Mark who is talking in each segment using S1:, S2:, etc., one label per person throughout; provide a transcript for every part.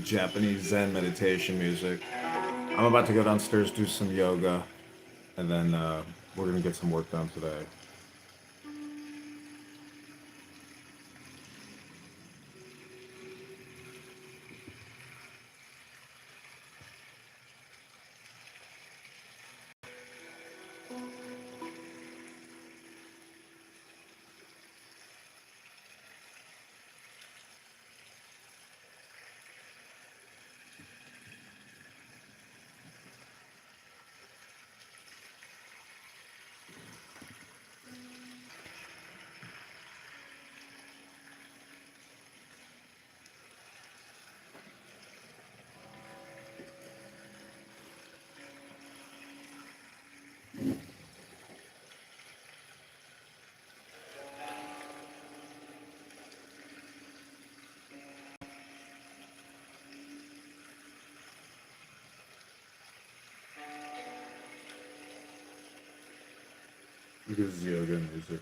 S1: Japanese Zen meditation music. I'm about to go downstairs, do some yoga, and then we're gonna get some work done today. This is yoga music.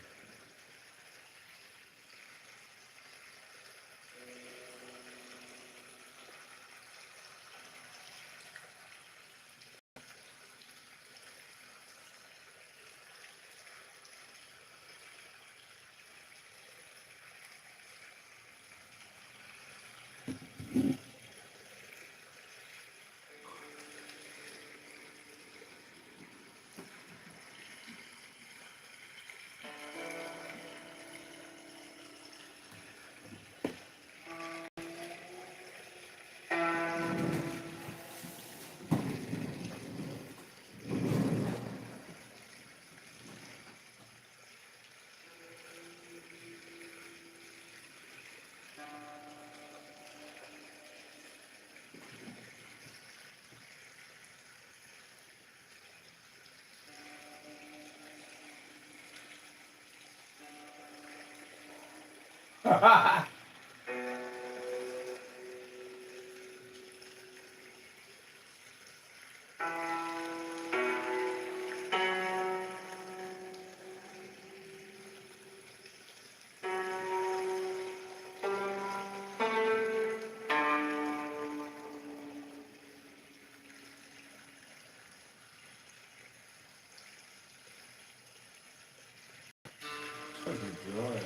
S1: Such a joy.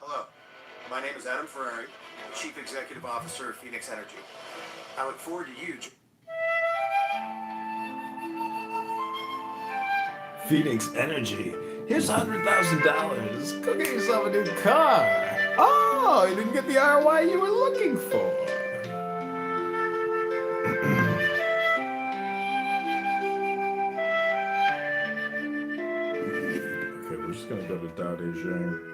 S2: Hello, my name is Adam Ferrari, the Chief Executive Officer of Phoenix Energy. I look forward to you.
S1: Phoenix Energy. Here's $100,000. Go get yourself a new car. Oh, you didn't get the ROI you were looking for. Okay, we're just gonna go to Dao De Jing.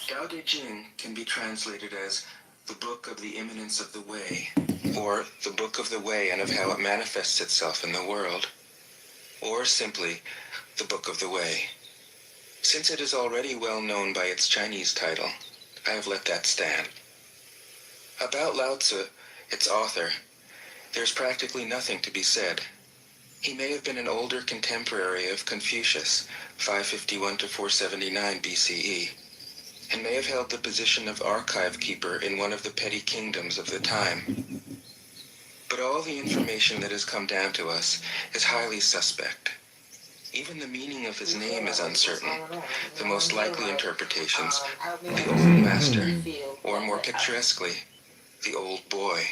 S3: Tao Te Ching can be translated as the Book of the Imminence of the Way, or the Book of the Way and of how it manifests itself in the world, or simply the Book of the Way. Since it is already well known by its Chinese title, I have let that stand. About Lao Tzu, its author, there's practically nothing to be said. He may have been an older contemporary of Confucius, 551 to 479 BCE, and may have held the position of archive keeper in one of the petty kingdoms of the time. But all the information that has come down to us is highly suspect. Even the meaning of his name is uncertain. The most likely interpretations, the old master, or more picturesquely, the old boy.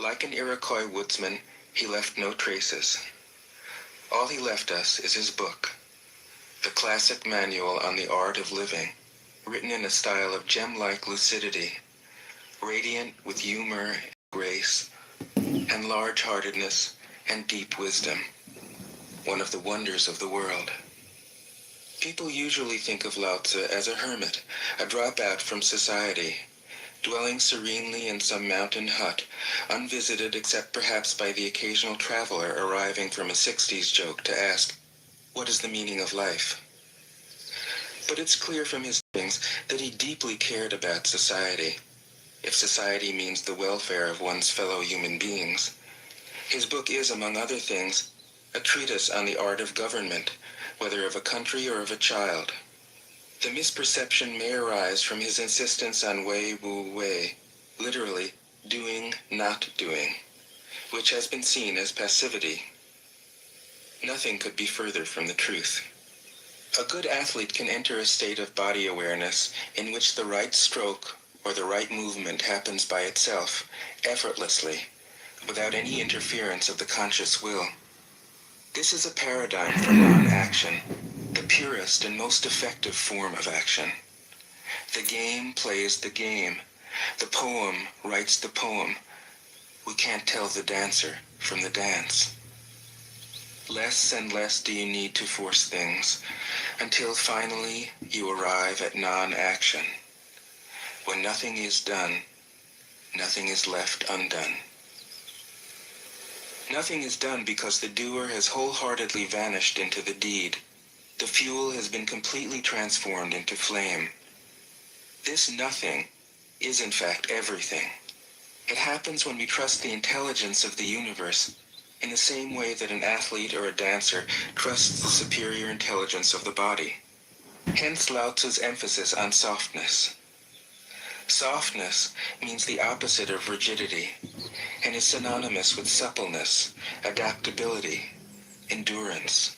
S3: Like an Iroquois woodsman, he left no traces. All he left us is his book, the classic manual on the art of living, written in a style of gem-like lucidity, radiant with humor and grace, and large-heartedness and deep wisdom, one of the wonders of the world. People usually think of Lao Tzu as a hermit, a dropout from society, dwelling serenely in some mountain hut, unvisited except perhaps by the occasional traveler arriving from a 60s joke to ask, "What is the meaning of life?" But it's clear from his things that he deeply cared about society, if society means the welfare of one's fellow human beings. His book is, among other things, a treatise on the art of government, whether of a country or of a child. The misperception may arise from his insistence on wei wu wei, literally doing, not doing, which has been seen as passivity. Nothing could be further from the truth. A good athlete can enter a state of body awareness in which the right stroke or the right movement happens by itself, effortlessly, without any interference of the conscious will. This is a paradigm for non-action, the purest and most effective form of action. The game plays the game. The poem writes the poem. We can't tell the dancer from the dance. Less and less do you need to force things, until finally you arrive at non-action. When nothing is done, nothing is left undone. Nothing is done because the doer has wholeheartedly vanished into the deed. The fuel has been completely transformed into flame. This nothing is in fact everything. It happens when we trust the intelligence of the universe in the same way that an athlete or a dancer trusts the superior intelligence of the body. Hence Lao Tzu's emphasis on softness. Softness means the opposite of rigidity and is synonymous with suppleness, adaptability, endurance.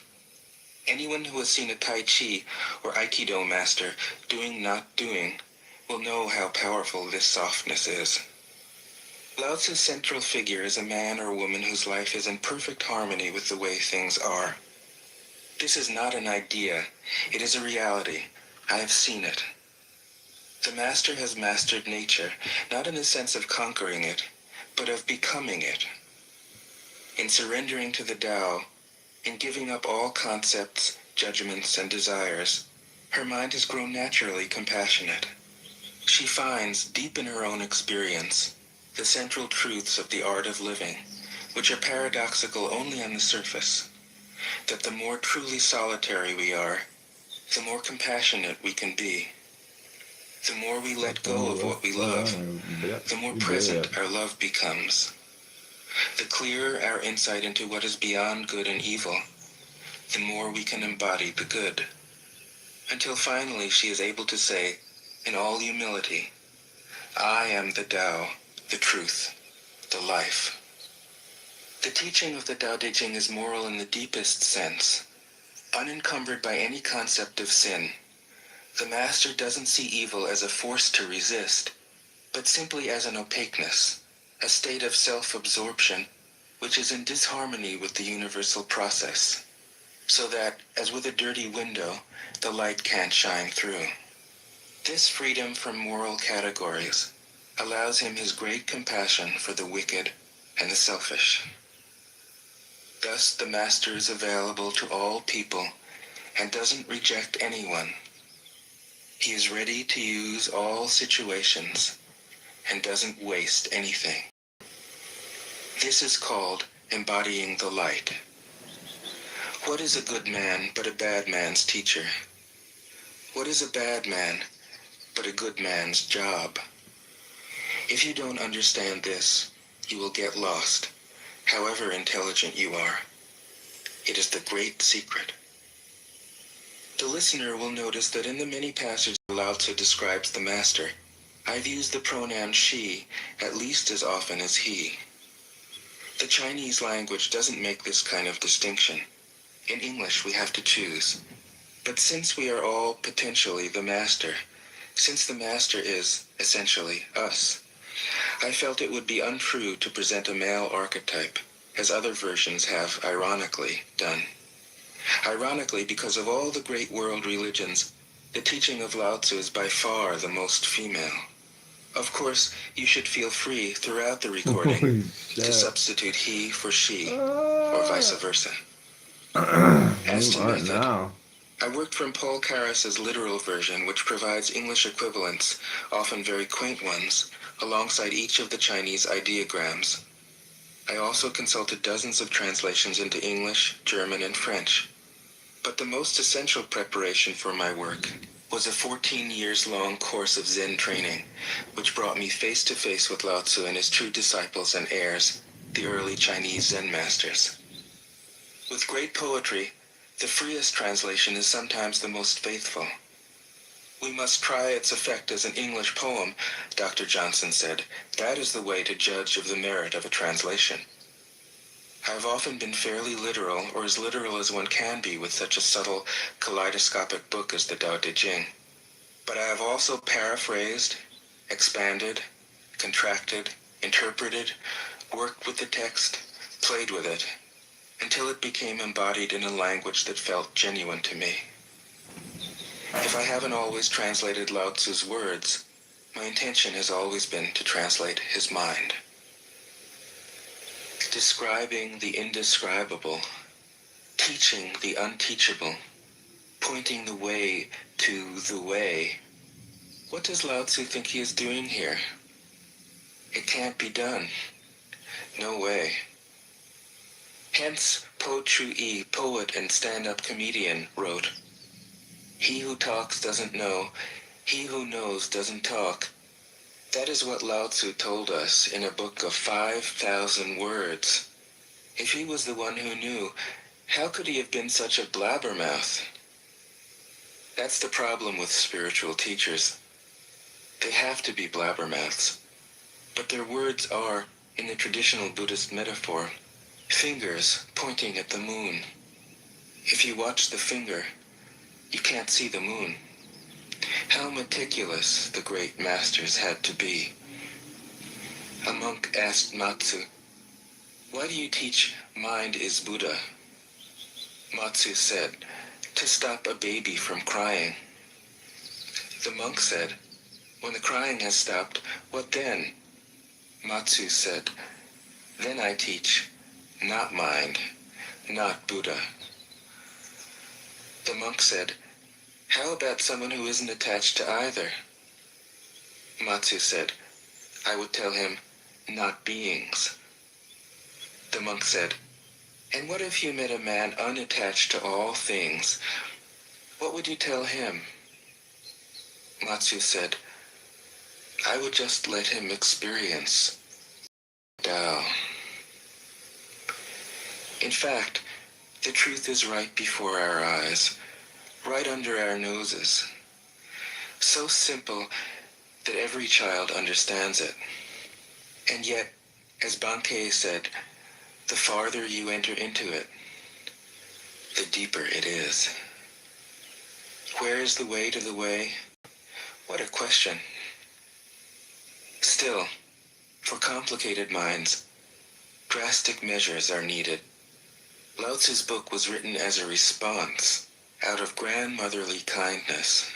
S3: Anyone who has seen a Tai Chi or Aikido master doing not doing will know how powerful this softness is. Lao Tzu's central figure is a man or woman whose life is in perfect harmony with the way things are. This is not an idea, it is a reality. I have seen it. The master has mastered nature, not in the sense of conquering it, but of becoming it. In surrendering to the Tao, in giving up all concepts, judgments, and desires, her mind has grown naturally compassionate. She finds, deep in her own experience, the central truths of the art of living, which are paradoxical only on the surface, that the more truly solitary we are, the more compassionate we can be. The more we let go of what we love, the more present our love becomes. The clearer our insight into what is beyond good and evil, the more we can embody the good. Until finally she is able to say, in all humility, I am the Tao, the truth, the life. The teaching of the Tao Te Ching is moral in the deepest sense, unencumbered by any concept of sin. The master doesn't see evil as a force to resist, but simply as an opaqueness, a state of self-absorption, which is in disharmony with the universal process, so that, as with a dirty window, the light can't shine through. This freedom from moral categories allows him his great compassion for the wicked and the selfish. Thus the master is available to all people and doesn't reject anyone. He is ready to use all situations and doesn't waste anything. This is called embodying the light. What is a good man but a bad man's teacher? What is a bad man but a good man's job? If you don't understand this, you will get lost, however intelligent you are. It is the great secret. The listener will notice that in the many passages Lao Tzu describes the master, I've used the pronoun she at least as often as he. The Chinese language doesn't make this kind of distinction. In English, we have to choose. But since we are all potentially the master, since the master is, essentially, us, I felt it would be untrue to present a male archetype, as other versions have, ironically, done. Ironically, because of all the great world religions, the teaching of Lao Tzu is by far the most female. Of course, you should feel free throughout the recording
S1: Holy
S3: to
S1: shit.
S3: substitute he for she, or
S1: Ah.
S3: vice versa. As
S1: You
S3: to
S1: are
S3: method,
S1: now.
S3: I worked from Paul Carus's literal version, which provides English equivalents, often very quaint ones, alongside each of the Chinese ideograms. I also consulted dozens of translations into English, German, and French. But the most essential preparation for my work was a 14 years long course of Zen training, which brought me face to face with Lao Tzu and his true disciples and heirs, the early Chinese Zen masters. With great poetry, the freest translation is sometimes the most faithful. We must try its effect as an English poem, Dr. Johnson said. That is the way to judge of the merit of a translation. I have often been fairly literal, or as literal as one can be with such a subtle, kaleidoscopic book as the Tao Te Ching. But I have also paraphrased, expanded, contracted, interpreted, worked with the text, played with it, until it became embodied in a language that felt genuine to me. If I haven't always translated Lao Tzu's words, my intention has always been to translate his mind. Describing the indescribable, teaching the unteachable, pointing the way to the way. What does Lao Tzu think he is doing here? It can't be done. No way. Hence, Po Chu-yi, poet and stand-up comedian, wrote, "He who talks doesn't know, he who knows doesn't talk." That is what Lao Tzu told us in a book of 5,000 words. If he was the one who knew, how could he have been such a blabbermouth? That's the problem with spiritual teachers. They have to be blabbermouths. But their words are, in the traditional Buddhist metaphor, fingers pointing at the moon. If you watch the finger, you can't see the moon. How meticulous the great masters had to be. A monk asked Matsu, "Why do you teach mind is Buddha?" Matsu said, "To stop a baby from crying." The monk said, "When the crying has stopped, what then?" Matsu said, "Then I teach, not mind, not Buddha." The monk said, "How about someone who isn't attached to either?" Matsu said, "I would tell him, not beings." The monk said, "And what if you met a man unattached to all things? What would you tell him?" Matsu said, "I would just let him experience Tao." In fact, the truth is right before our eyes, right under our noses. So simple that every child understands it. And yet, as Bankei said, the farther you enter into it, the deeper it is. Where is the way to the way? What a question. Still, for complicated minds, drastic measures are needed. Lao Tzu's book was written as a response, out of grandmotherly kindness.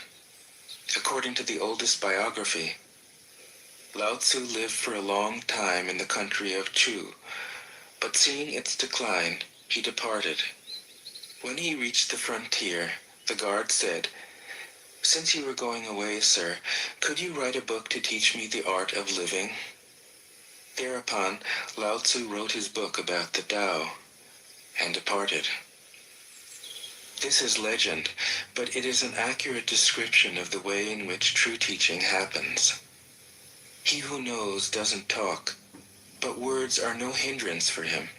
S3: According to the oldest biography, Lao Tzu lived for a long time in the country of Chu, but seeing its decline, he departed. When he reached the frontier, the guard said, "Since you were going away, sir, could you write a book to teach me the art of living?" Thereupon, Lao Tzu wrote his book about the Tao, and departed. This is legend, but it is an accurate description of the way in which true teaching happens. He who knows doesn't talk, but words are no hindrance for him.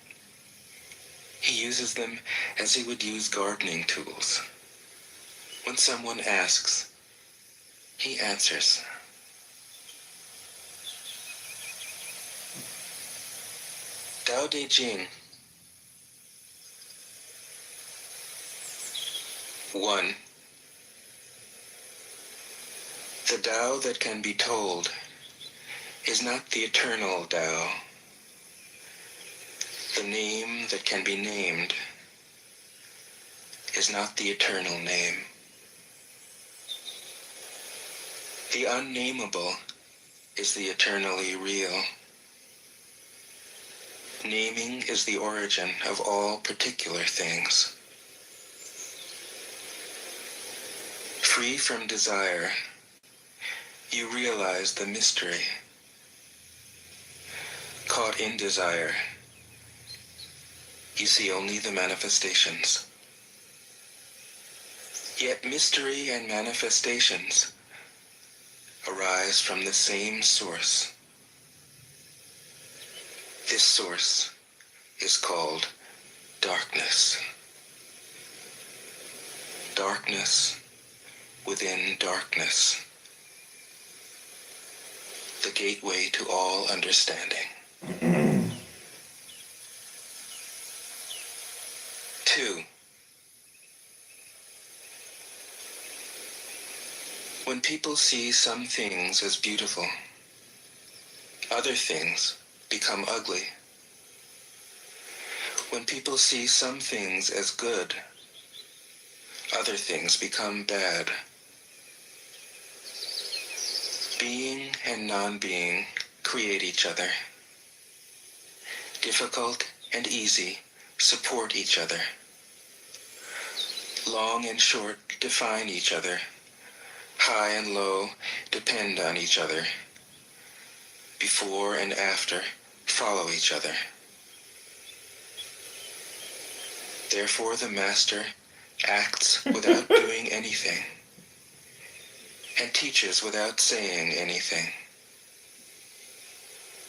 S3: He uses them as he would use gardening tools. When someone asks, he answers. Tao Te Ching. 1. The Tao that can be told is not the eternal Tao. The name that can be named is not the eternal name. The unnameable is the eternally real. Naming is the origin of all particular things. Free from desire, you realize the mystery. Caught in desire, you see only the manifestations. Yet mystery and manifestations arise from the same source. This source is called darkness. Darkness within darkness. The gateway to all understanding. 2. When people see some things as beautiful, other things become ugly. When people see some things as good, other things become bad. Being and non-being create each other. Difficult and easy support each other. Long and short define each other. High and low depend on each other. Before and after follow each other. Therefore the master acts without doing anything and teaches without saying anything.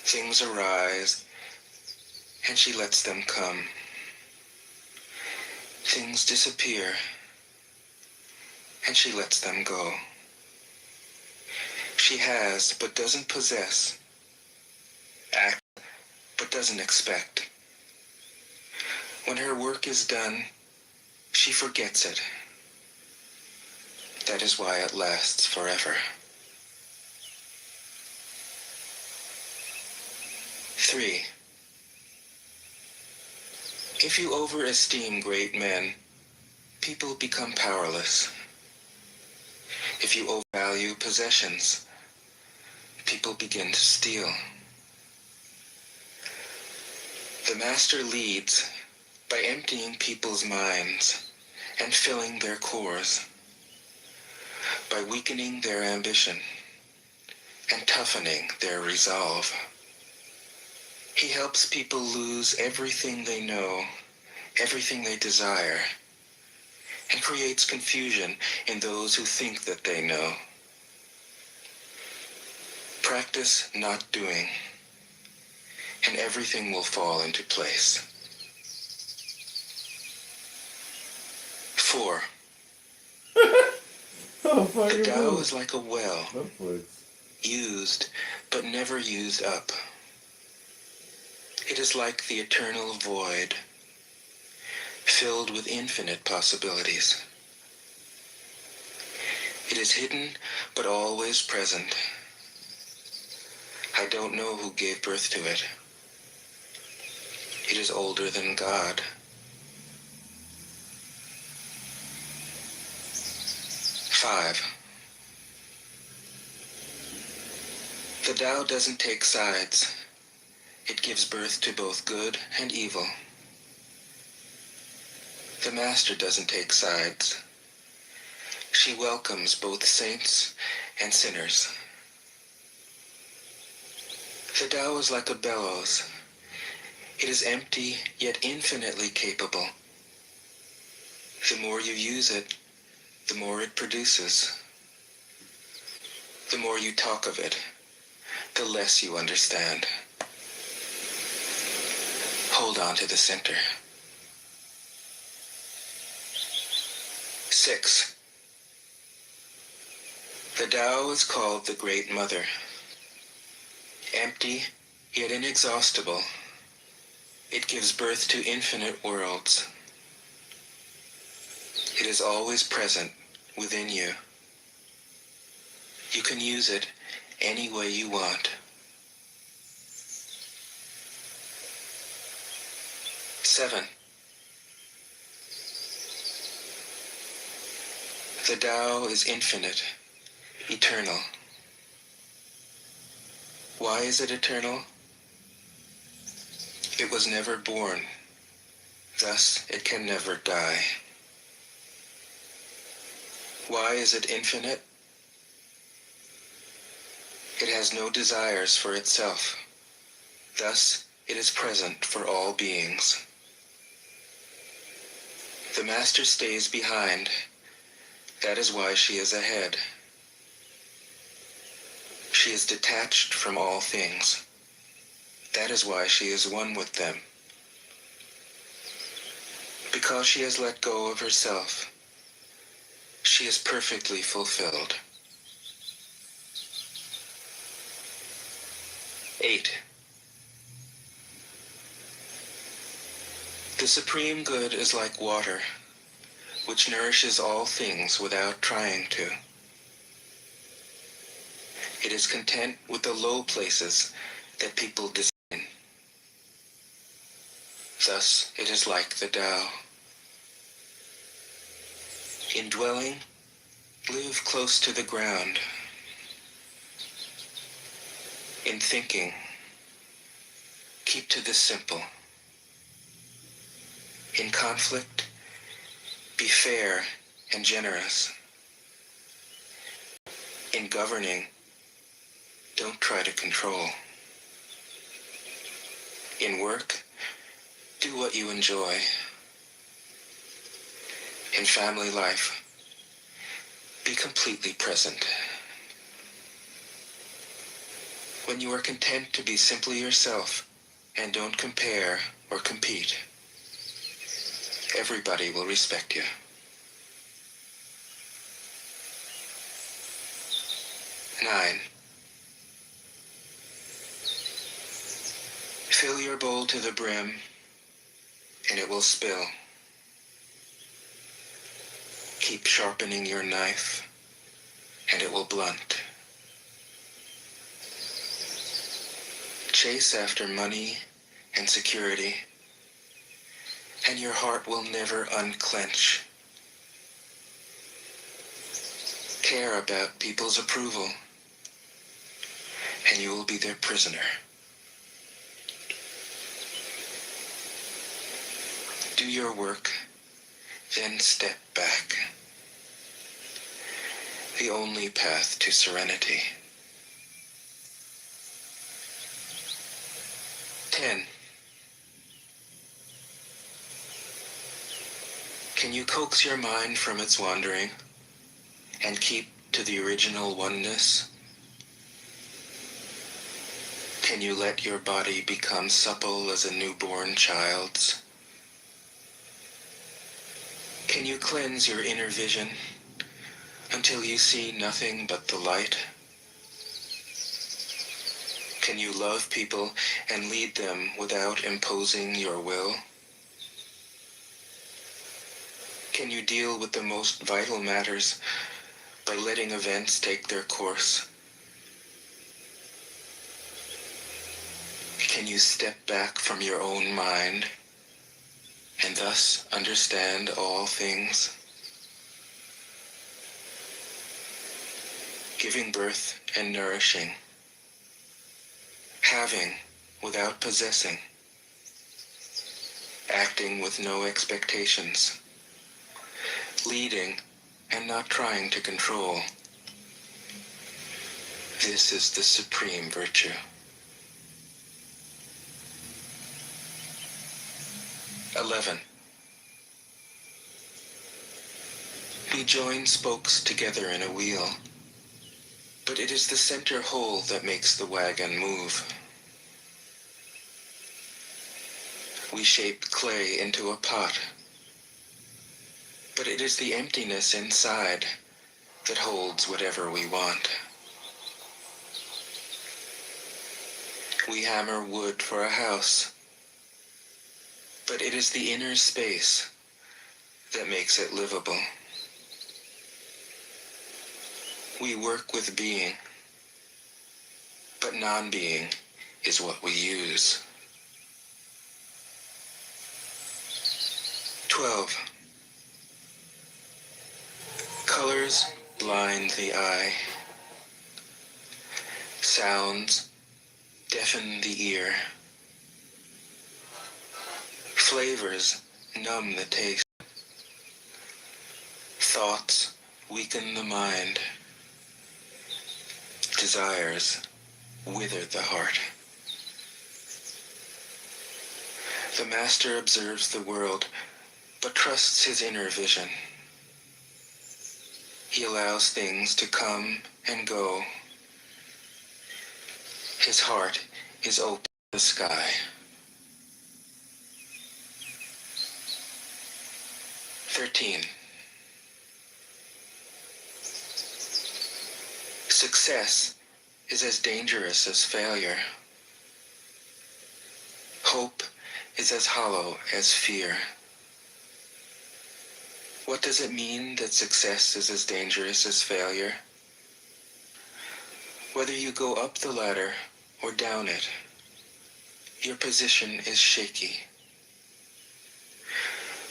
S3: Things arise and she lets them come. Things disappear and she lets them go. She has but doesn't possess, acts but doesn't expect. When her work is done, she forgets it. That is why it lasts forever. 3. If you overesteem great men, people become powerless. If you overvalue possessions, people begin to steal. The master leads by emptying people's minds and filling their cores, by weakening their ambition and toughening their resolve. He helps people lose everything they know, everything they desire, and creates confusion in those who think that they know. Practice not doing, and everything will fall into place. 4.
S1: Oh,
S3: The
S1: fucking
S3: Tao
S1: move.
S3: is like a well,
S1: Netflix.
S3: used but never used up. It is like the eternal void, filled with infinite possibilities. It is hidden but always present. I don't know who gave birth to it. It is older than God. 5. The Tao doesn't take sides. It gives birth to both good and evil. The Master doesn't take sides. She welcomes both saints and sinners. The Tao is like a bellows. It is empty yet infinitely capable. The more you use it, the more it produces. The more you talk of it, the less you understand. Hold on to the center. 6. The Tao is called the Great Mother. Empty, yet inexhaustible, it gives birth to infinite worlds. It is always present within you. You can use it any way you want. 7. The Tao is infinite, eternal. Why is it eternal? It was never born, thus it can never die. Why is it infinite? It has no desires for itself, thus it is present for all beings. The Master stays behind, that is why she is ahead. She is detached from all things, that is why she is one with them. Because she has let go of herself, she is perfectly fulfilled. 8. The Supreme Good is like water, which nourishes all things without trying to. It is content with the low places that people disdain. Thus, it is like the Tao. In dwelling, live close to the ground. In thinking, keep to the simple. In conflict, be fair and generous. In governing, don't try to control. In work, do what you enjoy. In family life, be completely present. When you are content to be simply yourself and don't compare or compete, everybody will respect you. 9. Fill your bowl to the brim, and it will spill. Keep sharpening your knife, and it will blunt. Chase after money and security, and your heart will never unclench. Care about people's approval, and you will be their prisoner. Do your work, then step back. The only path to serenity. 10. Can you coax your mind from its wandering and keep to the original oneness? Can you let your body become supple as a newborn child's? Can you cleanse your inner vision until you see nothing but the light? Can you love people and lead them without imposing your will? Can you deal with the most vital matters by letting events take their course? Can you step back from your own mind and thus understand all things? Giving birth and nourishing, having without possessing, acting with no expectations, leading and not trying to control. This is the supreme virtue. 11. We join spokes together in a wheel, but it is the center hole that makes the wagon move. We shape clay into a pot, but it is the emptiness inside that holds whatever we want. We hammer wood for a house, but it is the inner space that makes it livable. We work with being, but non-being is what we use. 12. Colors blind the eye. Sounds deafen the ear. Flavors numb the taste. Thoughts weaken the mind. Desires wither the heart. The master observes the world, but trusts his inner vision. He allows things to come and go. His heart is open to the sky. 13. Success is as dangerous as failure. Hope is as hollow as fear. What does it mean that success is as dangerous as failure? Whether you go up the ladder or down it, your position is shaky.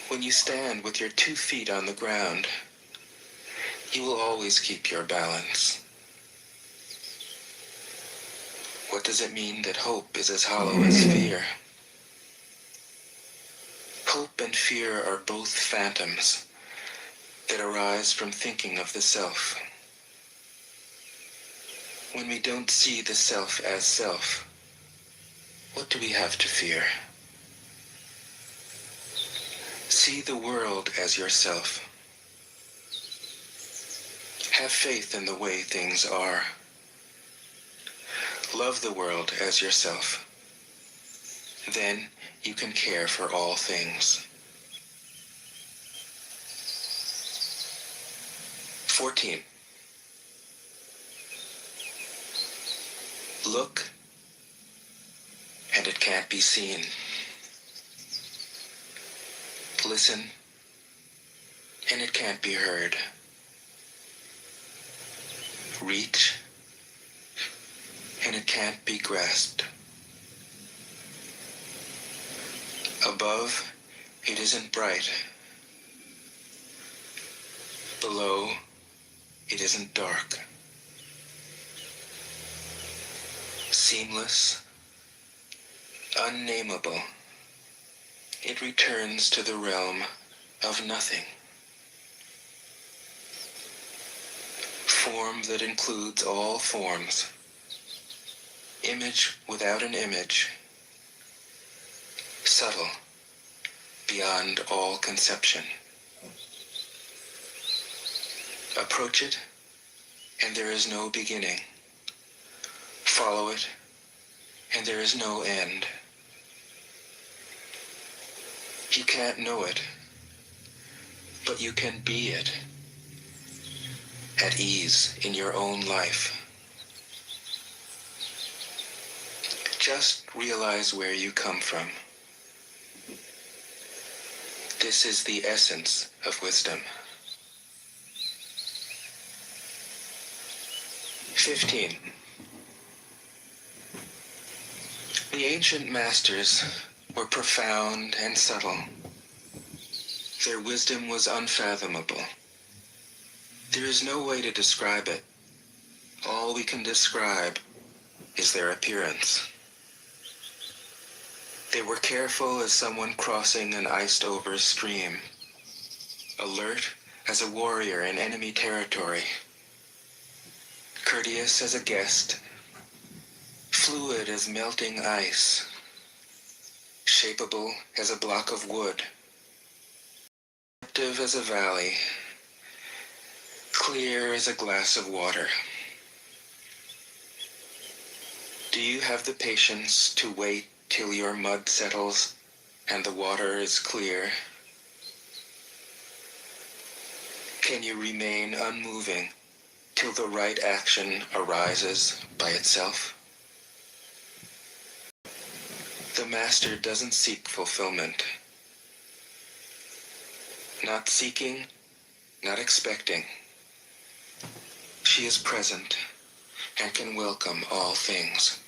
S3: When you stand with your 2 feet on the ground, you will always keep your balance. What does it mean that hope is as hollow as fear? Hope and fear are both phantoms that arise from thinking of the self. When we don't see the self as self, what do we have to fear? See the world as yourself. Have faith in the way things are. Love the world as yourself. Then you can care for all things. 14. Look, and it can't be seen. Listen, and it can't be heard. Reach, and it can't be grasped. Above, it isn't bright. Below, it isn't dark. Seamless, unnameable, it returns to the realm of nothing. Form that includes all forms. Image without an image. Subtle, beyond all conception. Approach it, and there is no beginning. Follow it, and there is no end. You can't know it, but you can be it, at ease in your own life. Just realize where you come from. This is the essence of wisdom. 15. The ancient masters were profound and subtle. Their wisdom was unfathomable. There is no way to describe it. All we can describe is their appearance. They were careful as someone crossing an iced-over stream, alert as a warrior in enemy territory, courteous as a guest, fluid as melting ice, shapeable as a block of wood, active as a valley, clear as a glass of water. Do you have the patience to wait till your mud settles and the water is clear? Can you remain unmoving till the right action arises by itself? The master doesn't seek fulfillment. not seeking, not expecting. She is present and can welcome all things.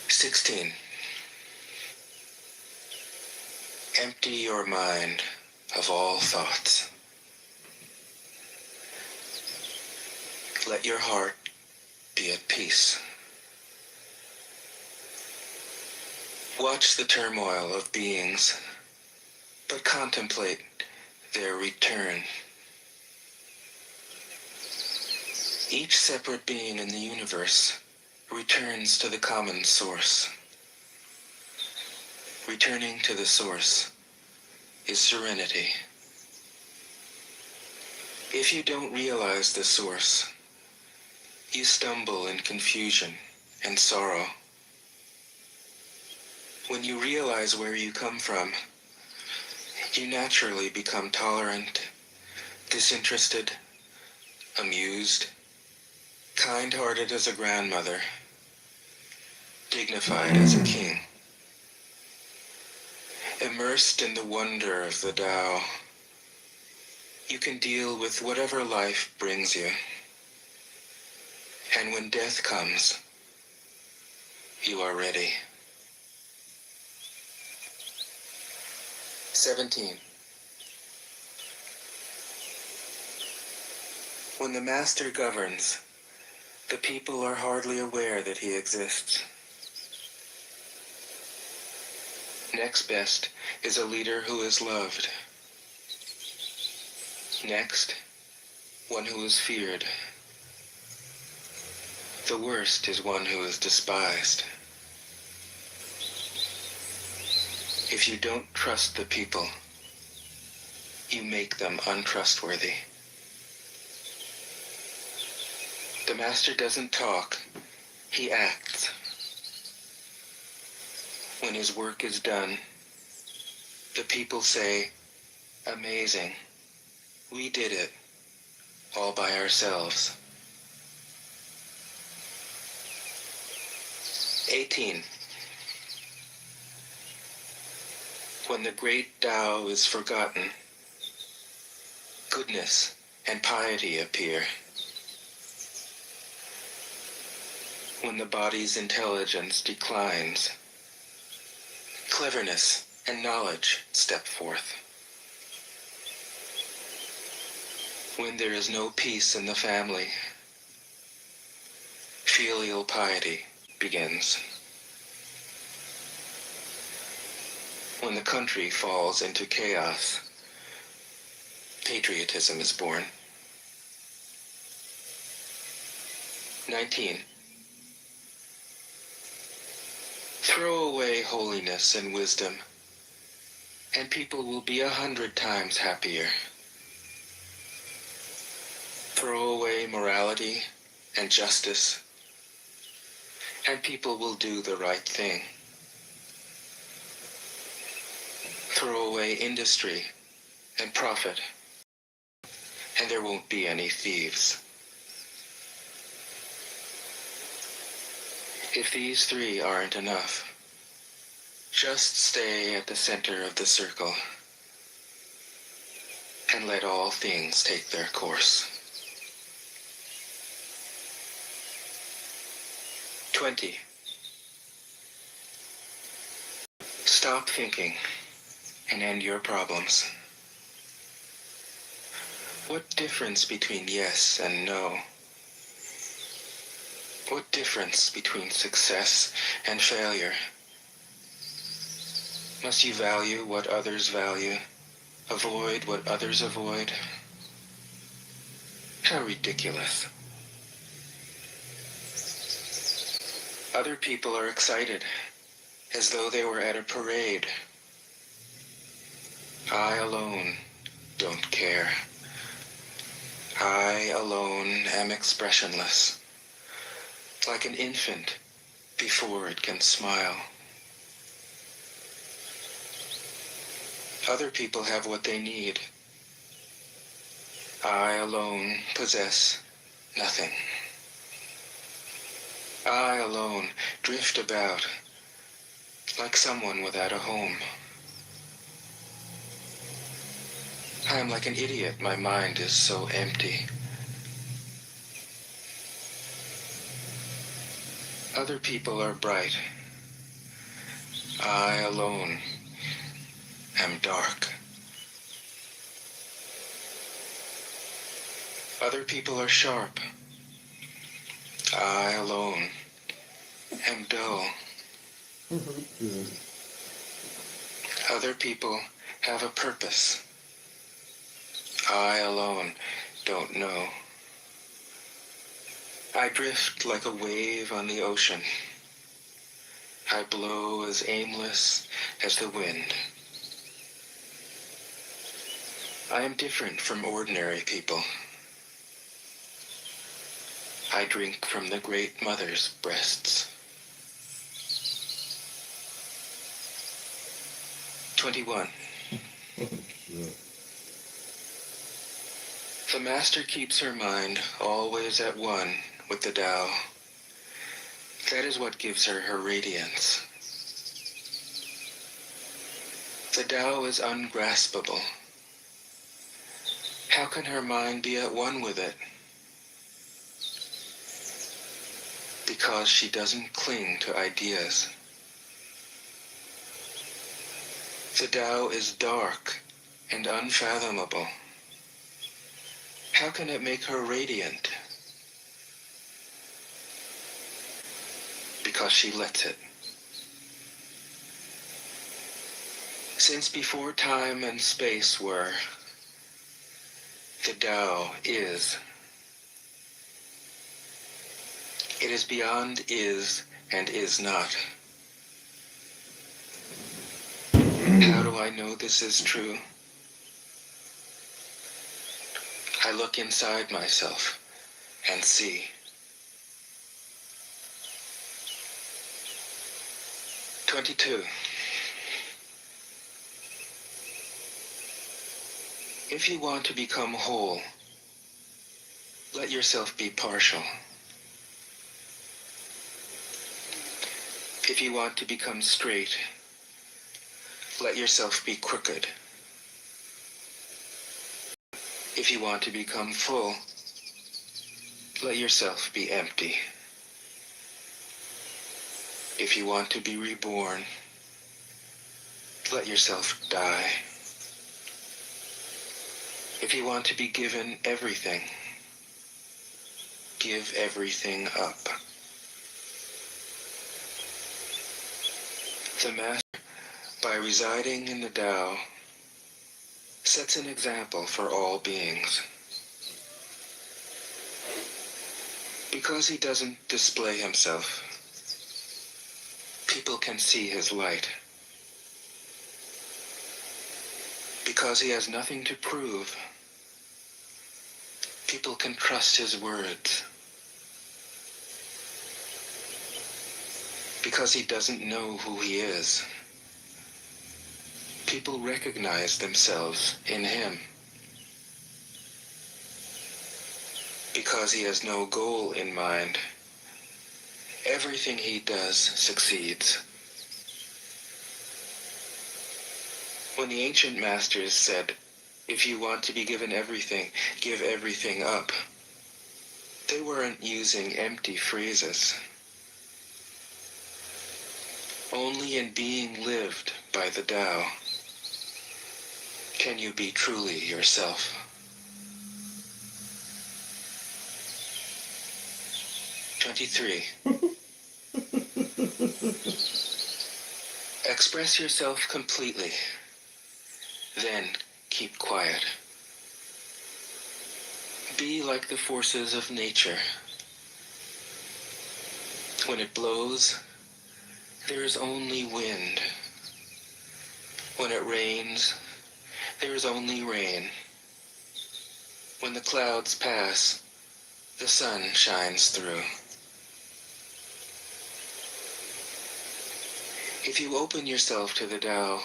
S3: 16. Empty your mind of all thoughts. Let your heart be at peace. Watch the turmoil of beings, but contemplate their return. Each separate being in the universe returns to the common source. Returning to the source is serenity. If you don't realize the source, you stumble in confusion and sorrow. When you realize where you come from, you naturally become tolerant, disinterested, amused, kind-hearted as a grandmother, dignified as a king. Immersed in the wonder of the Tao, you can deal with whatever life brings you. And when death comes, you are ready. 17. When the master governs, the people are hardly aware that he exists. Next best is a leader who is loved. Next, one who is feared. The worst is one who is despised. If you don't trust the people, you make them untrustworthy. The master doesn't talk, he acts. When his work is done, the people say, "Amazing, we did it, all by ourselves." 18. When the great Tao is forgotten, goodness and piety appear. When the body's intelligence declines, cleverness and knowledge step forth. When there is no peace in the family, filial piety begins. When the country falls into chaos, patriotism is born. 19. Throw away holiness and wisdom, and people will be 100 times happier. Throw away morality and justice, and people will do the right thing. Throw away industry and profit, and there won't be any thieves. If these three aren't enough, just stay at the center of the circle and let all things take their course. 20. Stop thinking and end your problems. What difference between yes and no? What difference between success and failure? Must you value what others value, avoid what others avoid? How ridiculous. Other people are excited, as though they were at a parade. I alone don't care. I alone am expressionless, like an infant before it can smile. Other people have what they need. I alone possess nothing. I alone drift about like someone without a home. I am like an idiot, my mind is so empty. Other people are bright. I alone am dark. Other people are sharp. I alone am dull. Other people have a purpose. I alone don't know. I drift like a wave on the ocean. I blow as aimless as the wind. I am different from ordinary people. I drink from the Great Mother's breasts. 21. The Master keeps her mind always at one with the Tao. That is what gives her her radiance. The Tao is ungraspable. How can her mind be at one with it? Because she doesn't cling to ideas. The Tao is dark and unfathomable. How can it make her radiant? Because she lets it. Since before time and space were, the Tao is. It is beyond is and is not. How do I know this is true? I look inside myself and see. 22. If you want to become whole, let yourself be partial. If you want to become straight, let yourself be crooked. If you want to become full, let yourself be empty. If you want to be reborn, let yourself die. If you want to be given everything, give everything up. The Master, by residing in the Tao, sets an example for all beings. Because he doesn't display himself, people can see his light. Because he has nothing to prove, people can trust his words. Because he doesn't know who he is, people recognize themselves in him. Because he has no goal in mind, everything he does succeeds. When the ancient masters said, if you want to be given everything, give everything up, they weren't using empty phrases. Only in being lived by the Tao can you be truly yourself. "23. Express yourself completely, then keep quiet. Be like the forces of nature. When it blows, there is only wind. When it rains, there is only rain. When the clouds pass, the sun shines through. If you open yourself to the Tao,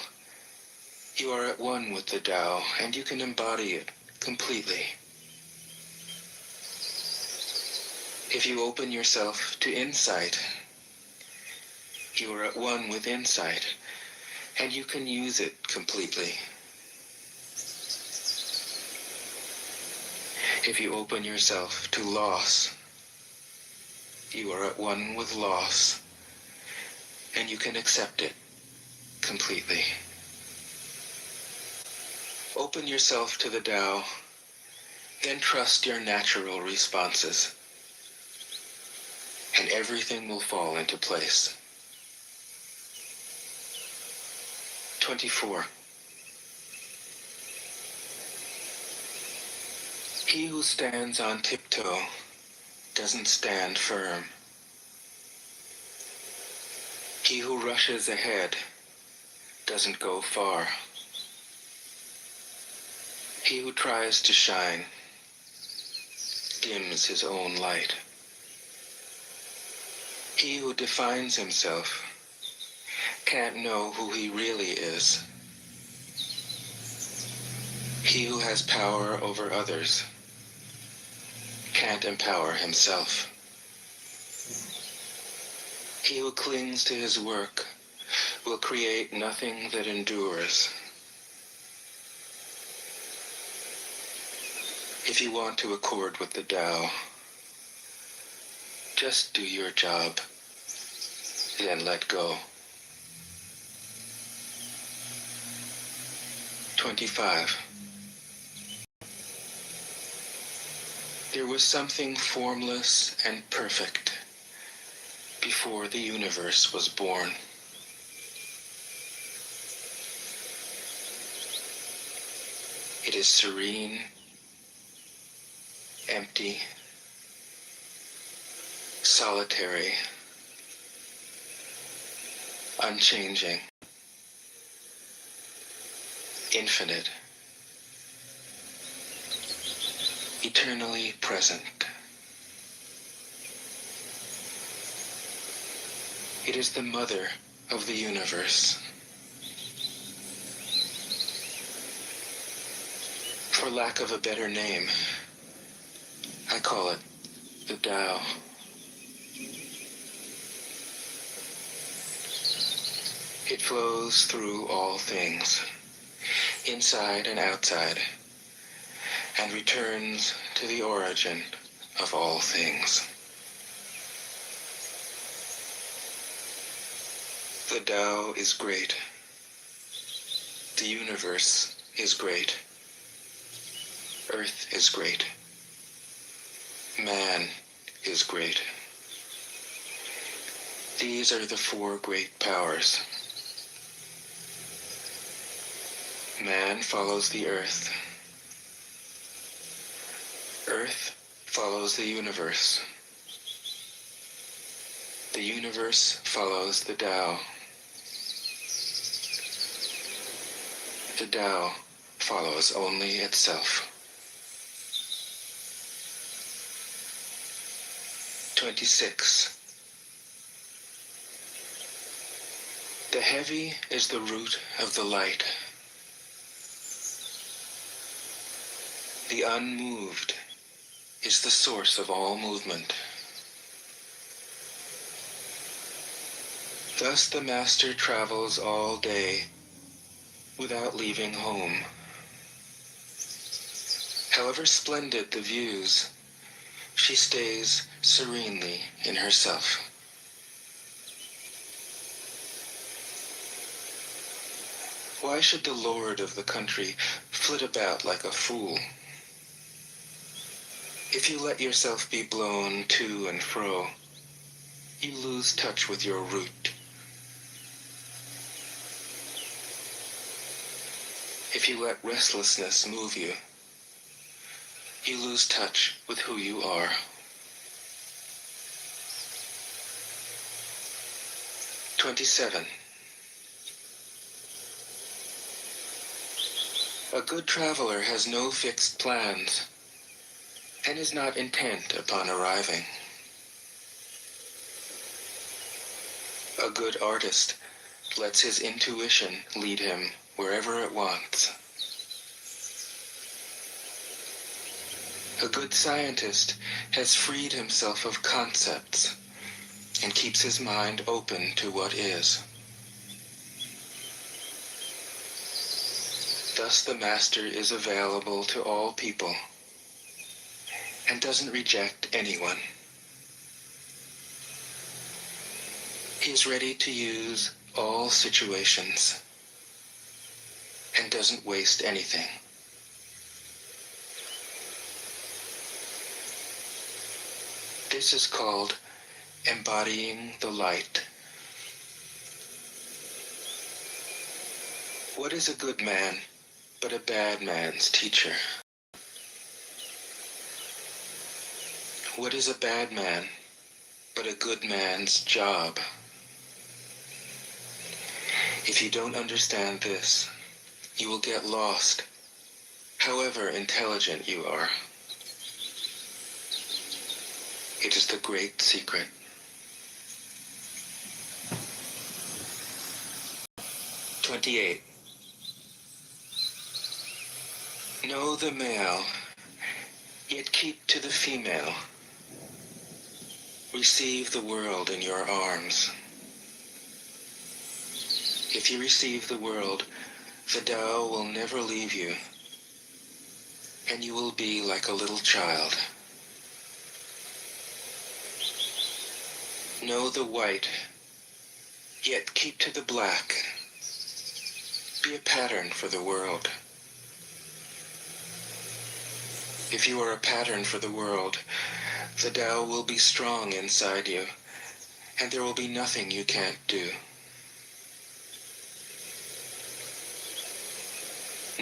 S3: you are at one with the Tao, and you can embody it completely. If you open yourself to insight, You are at one with insight, and you can use it completely. If you open yourself to loss, you are at one with loss, and you can accept it completely. Open yourself to the Tao, then trust your natural responses, and everything will fall into place. 24. He who stands on tiptoe doesn't stand firm. He who rushes ahead doesn't go far. He who tries to shine dims his own light. He who defines himself can't know who he really is. He who has power over others can't empower himself. He who clings to his work will create nothing that endures. If you want to accord with the Tao, just do your job, then let go. 25. There was something formless and perfect before the universe was born. It is serene, empty, solitary, unchanging, infinite, eternally present. It is the mother of the universe. For lack of a better name, I call it the Tao. It flows through all things, inside and outside, and returns to the origin of all things. The Tao is great. The universe is great. Earth is great. Man is great. These are the four great powers. Man follows the earth. Earth follows the universe. The universe follows the Tao. The Tao follows only itself. 26. The heavy is the root of the light. The unmoved is the source of all movement. Thus the master travels all day without leaving home. However splendid the views, she stays serenely in herself. Why should the lord of the country flit about like a fool? If you let yourself be blown to and fro, you lose touch with your root. If you let restlessness move you, you lose touch with who you are. 27. A good traveler has no fixed plans and is not intent upon arriving. A good artist lets his intuition lead him wherever it wants. A good scientist has freed himself of concepts and keeps his mind open to what is. Thus the Master is available to all people and doesn't reject anyone. He is ready to use all situations and doesn't waste anything. This is called embodying the light. What is a good man but a bad man's teacher? What is a bad man but a good man's job? If you don't understand this, you will get lost, however intelligent you are. It is the great secret. 28. Know the male, yet keep to the female. Receive the world in your arms. If you receive the world, the Tao will never leave you, and you will be like a little child. Know the white, yet keep to the black. Be a pattern for the world. If you are a pattern for the world, the Tao will be strong inside you, and there will be nothing you can't do.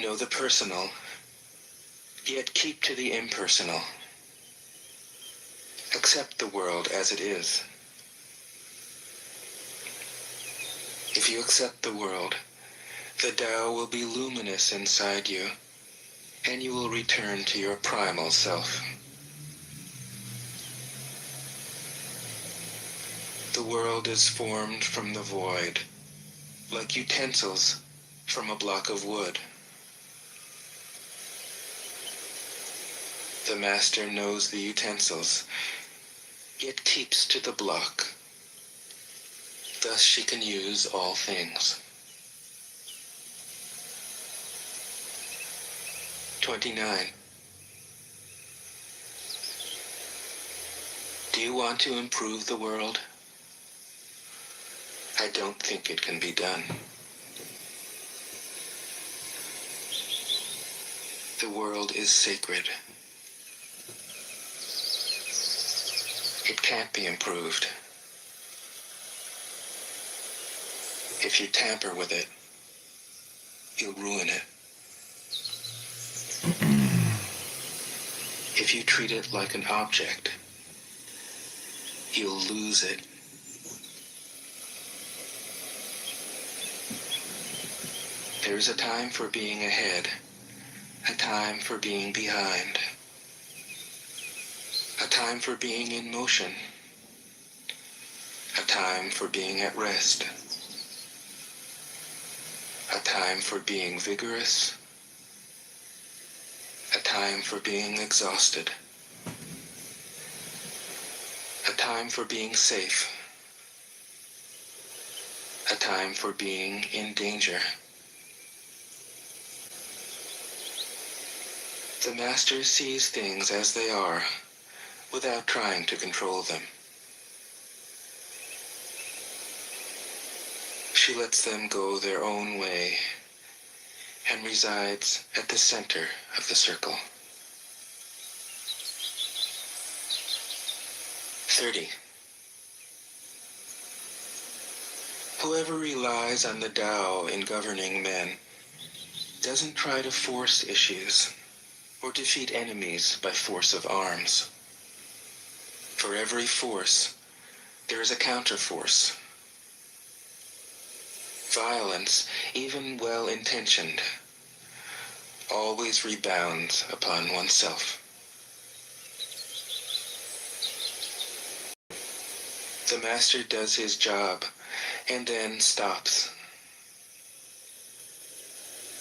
S3: Know the personal, yet keep to the impersonal. Accept the world as it is. If you accept the world, the Tao will be luminous inside you, and you will return to your primal self. The world is formed from the void, like utensils from a block of wood. The Master knows the utensils, yet keeps to the block. Thus she can use all things. 29. Do you want to improve the world? I don't think it can be done. The world is sacred. It can't be improved. If you tamper with it, you'll ruin it. If you treat it like an object, you'll lose it. There's a time for being ahead, a time for being behind, a time for being in motion, a time for being at rest, a time for being vigorous, a time for being exhausted, a time for being safe, a time for being in danger. The Master sees things as they are, without trying to control them. She lets them go their own way and resides at the center of the circle. 30. Whoever relies on the Tao in governing men doesn't try to force issues or defeat enemies by force of arms. For every force, there is a counterforce. Violence, even well-intentioned, always rebounds upon oneself. The Master does his job and then stops.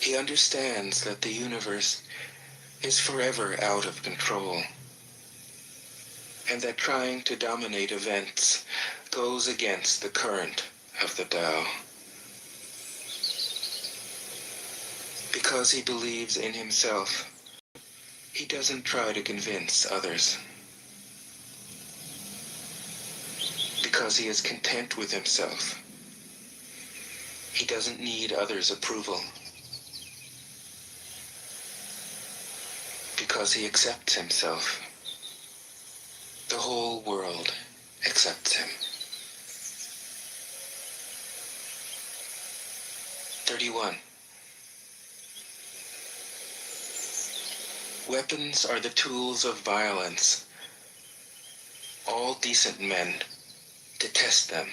S3: He understands that the universe is forever out of control, and that trying to dominate events goes against the current of the Tao. Because he believes in himself, he doesn't try to convince others. Because he is content with himself, he doesn't need others' approval. Because he accepts himself, the whole world accepts him. 31. Weapons are the tools of violence. All decent men detest them.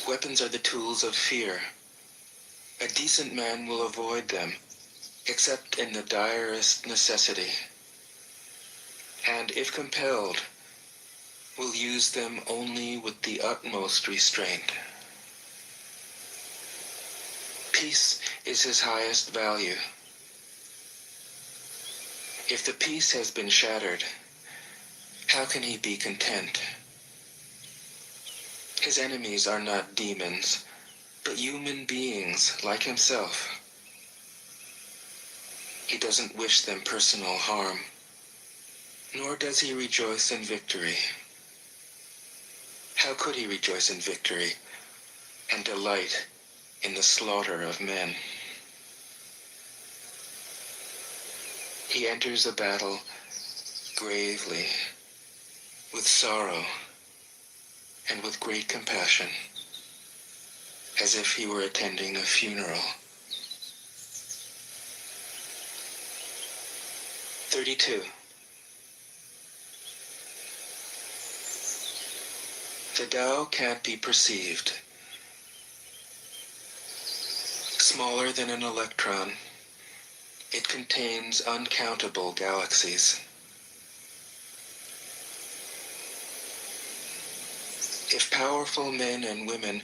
S3: Weapons are the tools of fear. A decent man will avoid them, except in the direst necessity, and if compelled, will use them only with the utmost restraint. Peace is his highest value. If the peace has been shattered, how can he be content? His enemies are not demons, but human beings like himself. He doesn't wish them personal harm, nor does he rejoice in victory. How could he rejoice in victory and delight in the slaughter of men? He enters a battle gravely, with sorrow, and with great compassion, as if he were attending a funeral. 32. The Tao can't be perceived. Smaller than an electron, it contains uncountable galaxies. If powerful men and women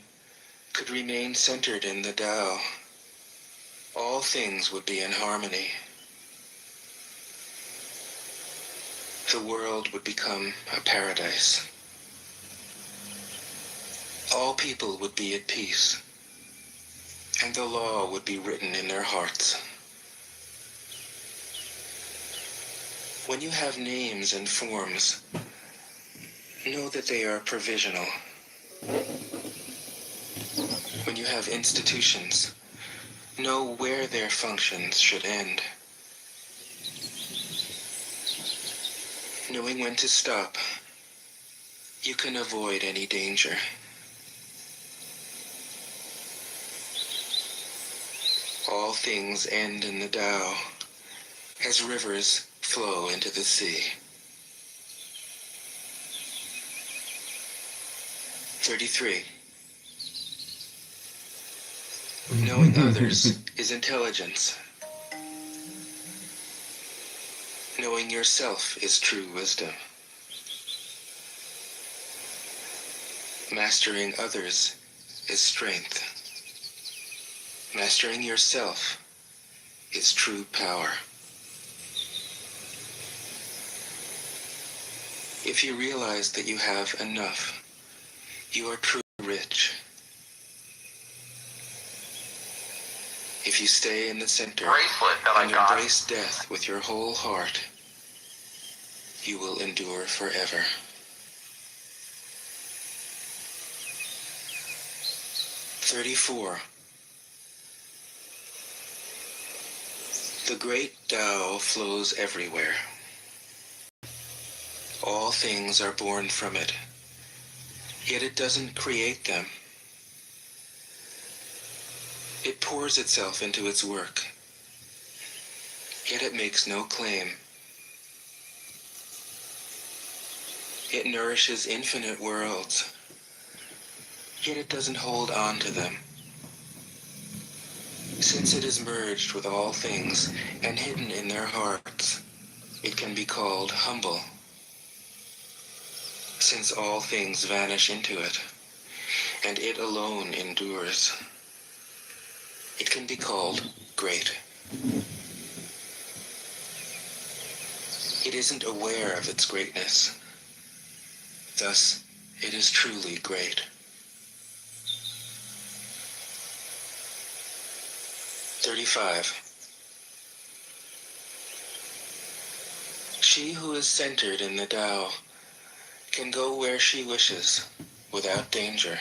S3: could remain centered in the Tao, all things would be in harmony. The world would become a paradise. All people would be at peace, and the law would be written in their hearts. When you have names and forms, know that they are provisional. When you have institutions, know where their functions should end. Knowing when to stop, you can avoid any danger. All things end in the Tao, as rivers flow into the sea. 33. Knowing others is intelligence. Knowing yourself is true wisdom. Mastering others is strength. Mastering yourself is true power. If you realize that you have enough, you are truly rich. If you stay in the center and embrace death with your whole heart, you will endure forever. "34. The great Tao flows everywhere. All things are born from it, yet it doesn't create them. It pours itself into its work, yet it makes no claim. It nourishes infinite worlds, yet it doesn't hold on to them. Since it is merged with all things and hidden in their hearts, it can be called humble. Since all things vanish into it, and it alone endures, it can be called great. It isn't aware of its greatness, Thus, it is truly great. 35. She who is centered in the Tao can go where she wishes without danger.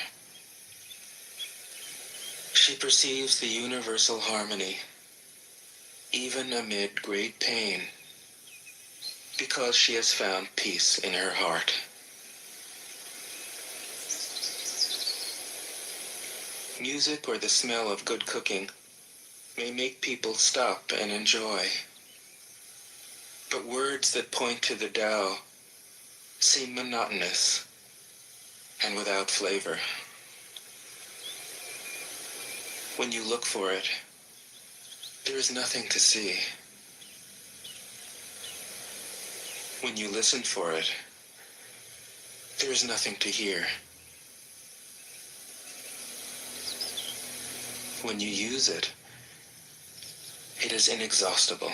S3: She perceives the universal harmony, even amid great pain, because she has found peace in her heart. Music or the smell of good cooking may make people stop and enjoy, but words that point to the Tao seem monotonous and without flavor. When you look for it, there is nothing to see. When you listen for it, there is nothing to hear. When you use it, it is inexhaustible.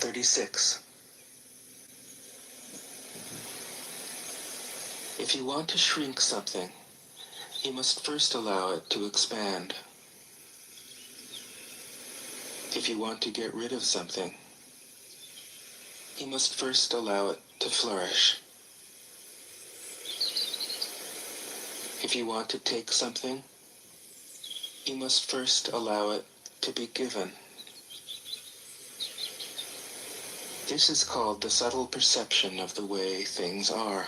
S3: 36. If you want to shrink something, you must first allow it to expand. If you want to get rid of something, you must first allow it to flourish. If you want to take something, you must first allow it to be given. This is called the subtle perception of the way things are.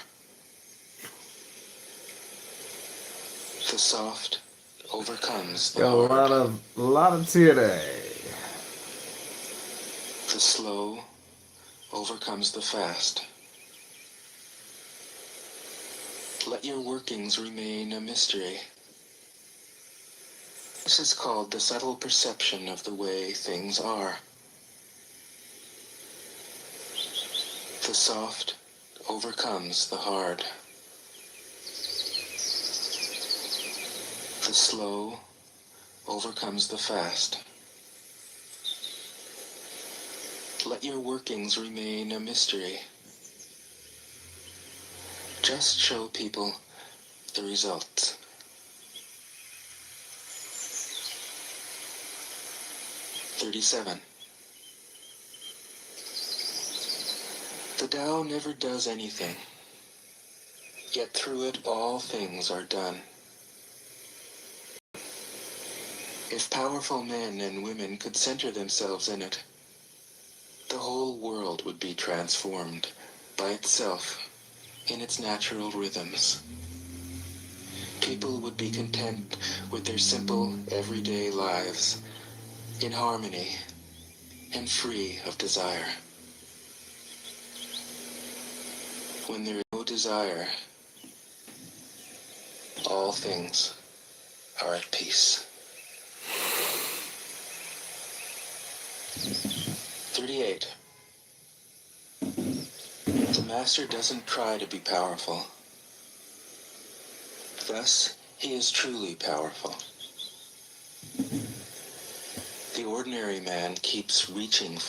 S3: The soft overcomes the
S1: Got a
S3: hard.
S1: lot of today.
S3: The slow overcomes the fast. Let your workings remain a mystery. This is called the subtle perception of the way things are. The soft overcomes the hard. The slow overcomes the fast. Let your workings remain a mystery. Just show people the results. 37. The Tao never does anything, yet through it all things are done. If powerful men and women could center themselves in it, the whole world would be transformed by itself in its natural rhythms. People would be content with their simple, everyday lives, in harmony and free of desire. When there is no desire, all things are at peace. 38. The master doesn't try to be powerful. Thus, he is truly powerful. The ordinary man keeps reaching